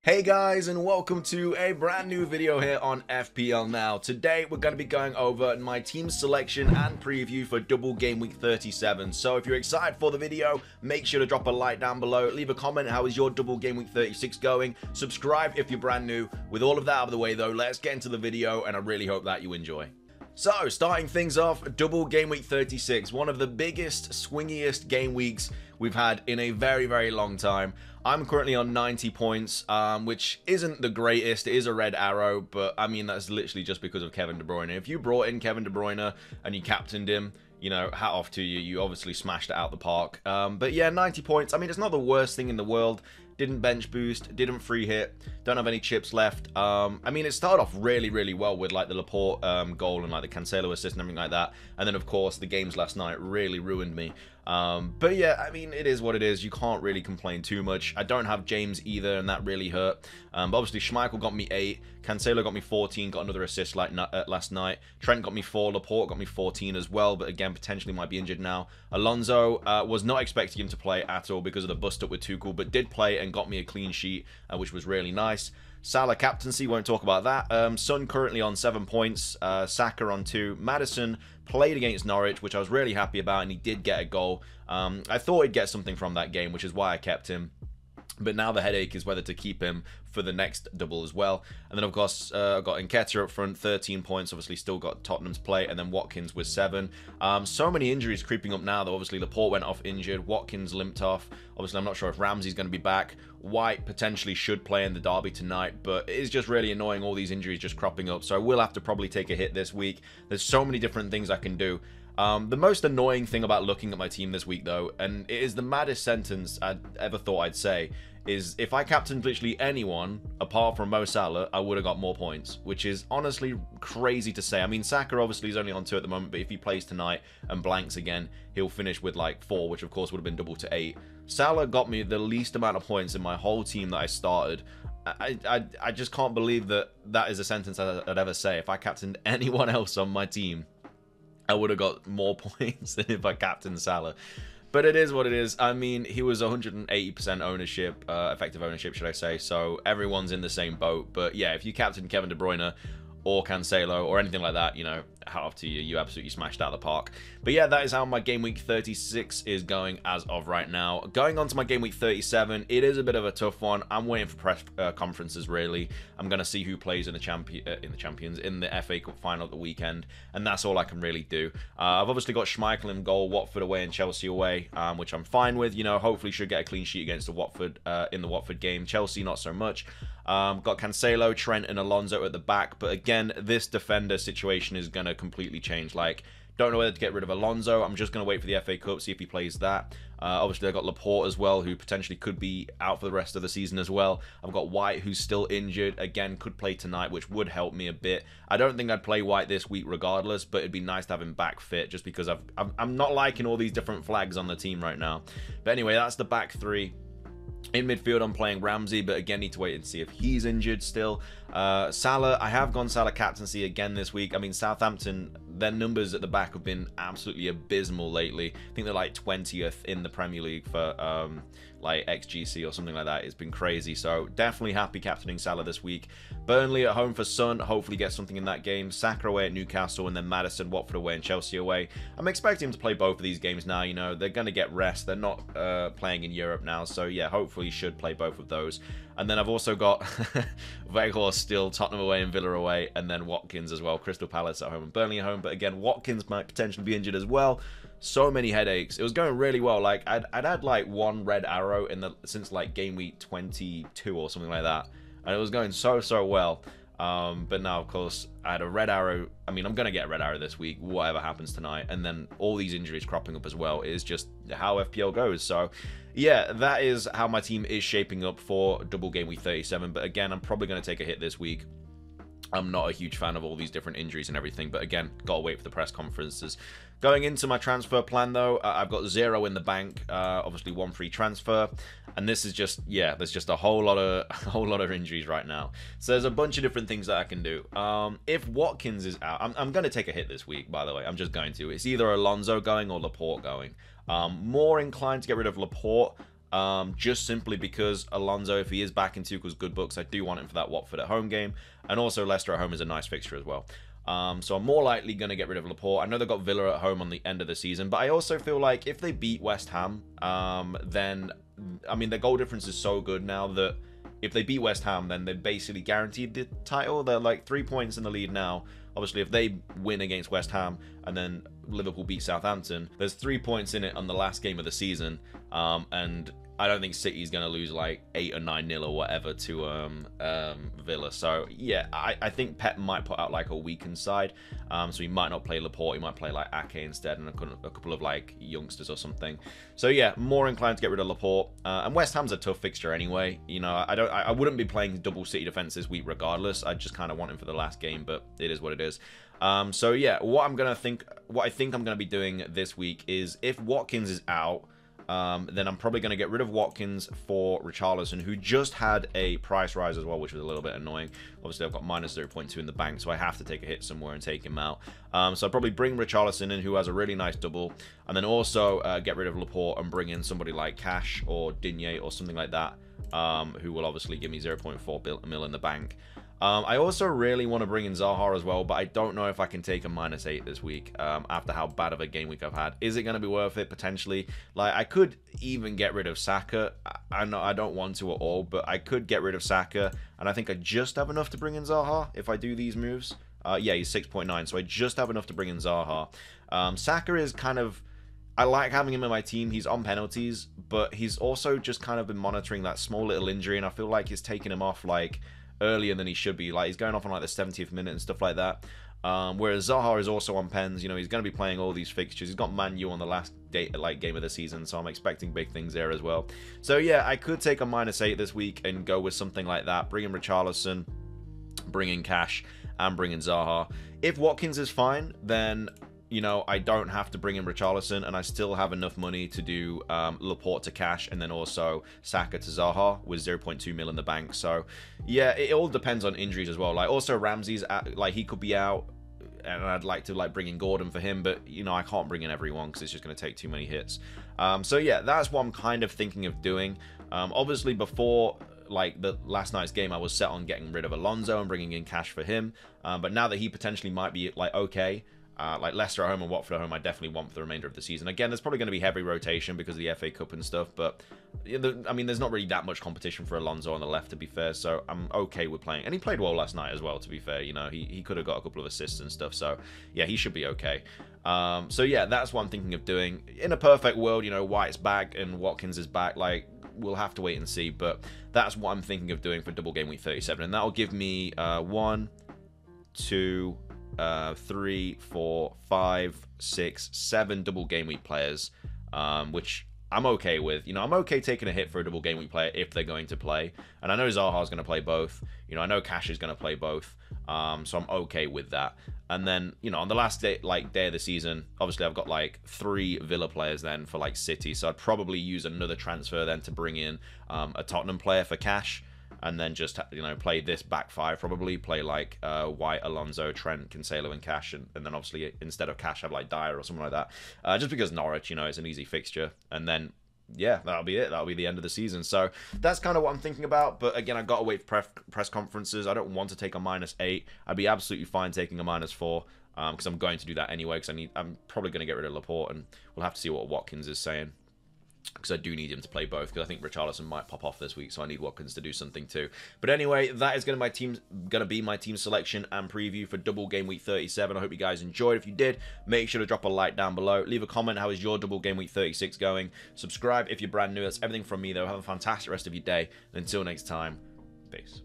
Hey guys, and welcome to a brand new video here on FPL Now. Today we're going to be going over my team selection and preview for Double Gameweek 37. So if you're excited for the video, make sure to drop a like down below, leave a comment, how is your Double Gameweek 36 going, subscribe if you're brand new. With all of that out of the way though, let's get into the video and I really hope that you enjoy. So, starting things off, Double Gameweek 36, one of the biggest, swingiest game weeks we've had in a very, very long time. I'm currently on 90 points, which isn't the greatest. It is a red arrow, but I mean, that's literally just because of Kevin De Bruyne. If you brought in Kevin De Bruyne and you captained him, you know, hat off to you. You obviously smashed it out the park. But yeah, 90 points. I mean, it's not the worst thing in the world. Didn't bench boost, didn't free hit, don't have any chips left. I mean, it started off really, really well with like the Laporte goal and like the Cancelo assist and everything like that. And then, of course, the games last night really ruined me. But yeah, I mean, it is what it is. You can't really complain too much. I don't have James either, and that really hurt. But obviously, Schmeichel got me 8. Cancelo got me 14, got another assist like last night. Trent got me 4. Laporte got me 14 as well, but again, potentially might be injured now. Alonso was not expecting him to play at all because of the bust up with Tuchel, but did play and got me a clean sheet, which was really nice. Salah captaincy, won't talk about that. Son currently on 7 points, Saka on 2. Maddison played against Norwich, which I was really happy about, and he did get a goal. I thought he'd get something from that game, which is why I kept him. But now the headache is whether to keep him for the next double as well. And then, of course, I've got Nketiah up front, 13 points. Obviously, still got Tottenham to play. And then Watkins with 7. So many injuries creeping up now, though. Obviously, Laporte went off injured. Watkins limped off. Obviously, I'm not sure if Ramsey's going to be back. White potentially should play in the derby tonight. But it is just really annoying, all these injuries just cropping up. So I will have to probably take a hit this week. There's so many different things I can do. The most annoying thing about looking at my team this week, though, and it is the maddest sentence I'd ever thought I'd say, is if I captained literally anyone apart from Mo Salah, I would have got more points, which is honestly crazy to say. I mean, Saka obviously is only on 2 at the moment, but if he plays tonight and blanks again, he'll finish with like 4, which of course would have been double to 8. Salah got me the least amount of points in my whole team that I started. I just can't believe that that is a sentence I'd ever say. If I captained anyone else on my team, I would have got more points than if I captained Salah. But it is what it is. I mean, he was 180% ownership, effective ownership, should I say. So everyone's in the same boat. But yeah, if you captain Kevin De Bruyne or Cancelo or anything like that, you know, hat off to you. You absolutely smashed out of the park. But yeah, that is how my game week 36 is going as of right now. Going on to my game week 37, it is a bit of a tough one. I'm waiting for press conferences, really. I'm going to see who plays in the Champions, in the FA Cup final at the weekend, and that's all I can really do. I've obviously got Schmeichel in goal, Watford away and Chelsea away, which I'm fine with. You know, hopefully should get a clean sheet against the Watford in the Watford game. Chelsea, not so much. Got Cancelo, Trent, and Alonso at the back, but again, this defender situation is going to completely change. Like, don't know whether to get rid of Alonso. I'm just going to wait for the FA Cup, see if he plays that. Obviously, I got Laporte as well, who potentially could be out for the rest of the season as well. I've got White, who's still injured. Again, could play tonight, which would help me a bit. I don't think I'd play White this week regardless, but it'd be nice to have him back fit, just because I'm not liking all these different flags on the team right now. But anyway, that's the back 3. In midfield, I'm playing Ramsey, but again, need to wait and see if he's injured still. Salah, I have gone Salah captaincy again this week. I mean, Southampton, their numbers at the back have been absolutely abysmal lately. I think they're like 20th in the Premier League for like XGC or something like that. It's been crazy. So definitely happy captaining Salah this week. Burnley at home for Son, hopefully get something in that game. Saka away at Newcastle, and then Maddison, Watford away and Chelsea away. I'm expecting him to play both of these games now. You know, they're going to get rest. They're not playing in Europe now. So yeah, hopefully he should play both of those. And then I've also got Weghorst still, Tottenham away and Villa away, and then Watkins as well. Crystal Palace at home and Burnley at home. But again, Watkins might potentially be injured as well. So many headaches. It was going really well. Like, I'd had like 1 red arrow since like game week 22 or something like that. And it was going so well. But now, of course, I had a red arrow. I mean, I'm going to get a red arrow this week, whatever happens tonight. And then all these injuries cropping up as well is just how FPL goes. So, yeah, that is how my team is shaping up for Double Game Week 37. But again, I'm probably going to take a hit this week. I'm not a huge fan of all these different injuries and everything, but again, gotta wait for the press conferences. Going into my transfer plan, though, I've got 0 in the bank, obviously 1 free transfer, and this is just, yeah, there's just a whole lot of injuries right now. So there's a bunch of different things that I can do. If Watkins is out, I'm going to take a hit this week, by the way. I'm just going to. It's either Alonso going or Laporte going. More inclined to get rid of Laporte. just simply because Alonso, if he is back in Tuchel's good books, I do want him for that Watford at home game, and also Leicester at home is a nice fixture as well. So I'm more likely going to get rid of Laporte. I know they've got Villa at home on the end of the season, but I also feel like if they beat West Ham, then, I mean, their goal difference is so good now that if they beat West Ham, then they're basically guaranteed the title. They're like 3 points in the lead now. Obviously, if they win against West Ham and then Liverpool beat Southampton, there's 3 points in it on the last game of the season. And I don't think City's going to lose like 8 or 9-0 or whatever to Villa. So, yeah, I think Pep might put out like a weakened side. So he might not play Laporte. He might play like Ake instead and a couple of like youngsters or something. So, yeah, more inclined to get rid of Laporte. And West Ham's a tough fixture anyway. You know, I wouldn't be playing double City defense this week regardless. I just kind of want him for the last game, but it is what it is. So, yeah, what I think I'm going to be doing this week is if Watkins is out, then I'm probably going to get rid of Watkins for Richarlison, who just had a price rise as well, which was a little bit annoying. Obviously, I've got minus 0.2 in the bank, so I have to take a hit somewhere and take him out. So I'll probably bring Richarlison in, who has a really nice double, and then also get rid of Laporte and bring in somebody like Cash or Digne or something like that, who will obviously give me 0.4 mil in the bank. I also really want to bring in Zaha as well, but I don't know if I can take a -8 this week after how bad of a game week I've had. Is it going to be worth it? Potentially. Like, I could even get rid of Saka. I know I don't want to at all, but I could get rid of Saka, and I think I just have enough to bring in Zaha if I do these moves. Yeah, he's 6.9, so I just have enough to bring in Zaha. Saka is kind of... I like having him in my team. He's on penalties, but he's also just kind of been monitoring that small little injury, and I feel like it's taking him off, like, earlier than he should be. Like, he's going off on like the 70th minute and stuff like that. Whereas Zaha is also on pens. You know, he's going to be playing all these fixtures. He's got Man U on the last game of the season, so I'm expecting big things there as well. So yeah, I could take a -8 this week and go with something like that. Bring in Richarlison, bring in Cash, and bring in Zaha. If Watkins is fine, then, you know, I don't have to bring in Richarlison, and I still have enough money to do Laporte to Cash, and then also Saka to Zaha with 0.2 mil in the bank. So, yeah, it all depends on injuries as well. Like, also Ramsey's, like, he could be out, and I'd like to, like, bring in Gordon for him, but, you know, I can't bring in everyone because it's just going to take too many hits. So, yeah, that's what I'm kind of thinking of doing. Obviously, before... like the last night's game, I was set on getting rid of Alonso and bringing in Cash for him. But now that he potentially might be, like, okay... like Leicester at home and Watford at home, I definitely want for the remainder of the season. Again, there's probably going to be heavy rotation because of the FA Cup and stuff, but I mean, there's not really that much competition for Alonso on the left, to be fair, so I'm okay with playing. And he played well last night as well, to be fair. You know, he could have got a couple of assists and stuff, so yeah, he should be okay. So yeah, that's what I'm thinking of doing. In a perfect world, you know, White's back and Watkins is back, like, we'll have to wait and see, but that's what I'm thinking of doing for Double Game Week 37, and that'll give me 1, 2... 3, 4, 5, 6, 7 double game week players, which I'm okay with. You know, I'm okay taking a hit for a double game week player if they're going to play. And I know Zaha's going to play both. You know, I know Cash is going to play both. So I'm okay with that. And then, you know, on the last day, day of the season, obviously I've got like 3 Villa players then for like City. So I'd probably use another transfer then to bring in a Tottenham player for Cash. And then just, you know, play this back 5 probably. Play like White, Alonso, Trent, Cancelo, and Cash. And then obviously instead of Cash, have like Dyer or something like that. Just because Norwich, you know, it's an easy fixture. And then, yeah, that'll be it. That'll be the end of the season. So that's kind of what I'm thinking about. But again, I've got to wait for press conferences. I don't want to take a -8. I'd be absolutely fine taking a -4. Because I'm going to do that anyway. Because I'm probably going to get rid of Laporte. And we'll have to see what Watkins is saying. Because I do need him to play both, because I think Richarlison might pop off this week, so I need Watkins to do something too. But anyway, that is going to be my team selection and preview for Double Game Week 37. I hope you guys enjoyed. If you did, make sure to drop a like down below. Leave a comment. How is your Double Game Week 36 going? Subscribe if you're brand new. That's everything from me, though. Have a fantastic rest of your day. And until next time, peace.